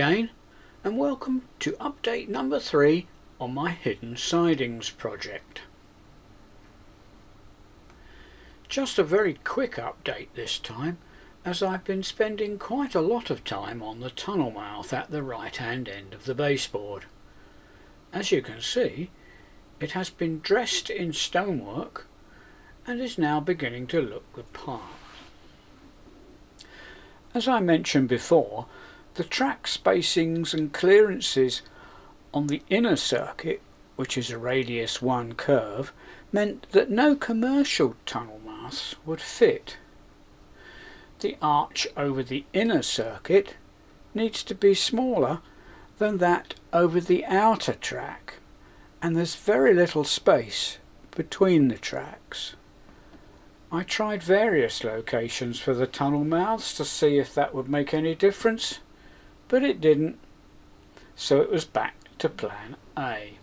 again, and welcome to update number 3 on my hidden sidings project. Just a very quick update this time, as I've been spending quite a lot of time on the tunnel mouth at the right hand end of the baseboard. As you can see, it has been dressed in stonework and is now beginning to look the part. As I mentioned before, the track spacings and clearances on the inner circuit, which is a radius 1 curve, meant that no commercial tunnel mouths would fit. The arch over the inner circuit needs to be smaller than that over the outer track, and there's very little space between the tracks. I tried various locations for the tunnel mouths to see if that would make any difference, but it didn't, so it was back to plan A.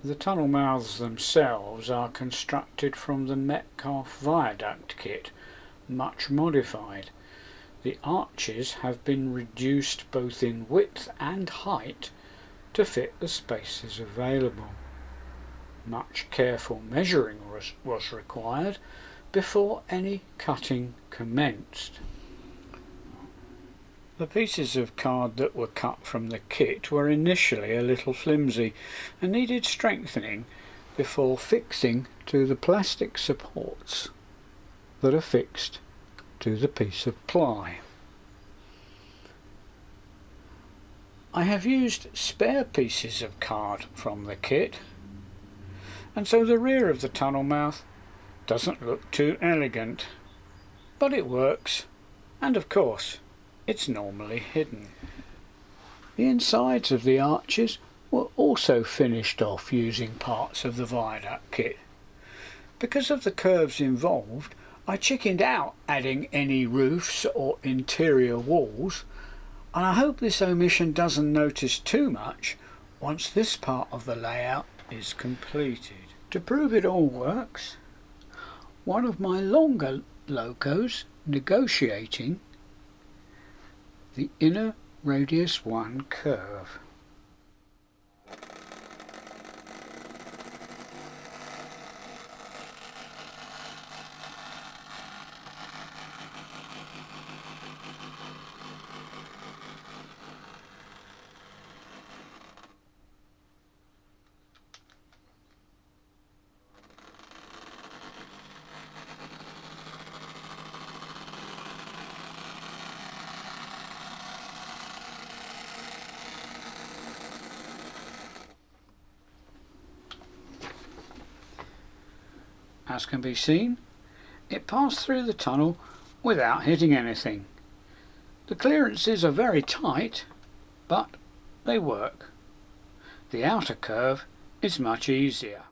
The tunnel mouths themselves are constructed from the Metcalfe Viaduct kit, much modified. The arches have been reduced both in width and height to fit the spaces available. Much careful measuring was required before any cutting commenced. The pieces of card that were cut from the kit were initially a little flimsy and needed strengthening before fixing to the plastic supports that are fixed to the piece of ply. I have used spare pieces of card from the kit, and so the rear of the tunnel mouth doesn't look too elegant, but it works, and of course it's normally hidden. The insides of the arches were also finished off using parts of the viaduct kit. Because of the curves involved, I chickened out adding any roofs or interior walls, and I hope this omission doesn't notice too much once this part of the layout is completed. To prove it all works, one of my longer locos negotiating the inner radius 1 curve. As can be seen, it passed through the tunnel without hitting anything. The clearances are very tight, but they work. The outer curve is much easier.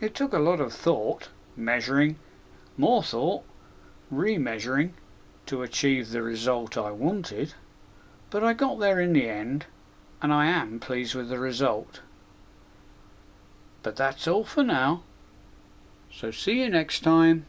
It took a lot of thought, measuring, more thought, remeasuring to achieve the result I wanted, but I got there in the end, and I am pleased with the result. But that's all for now, so see you next time.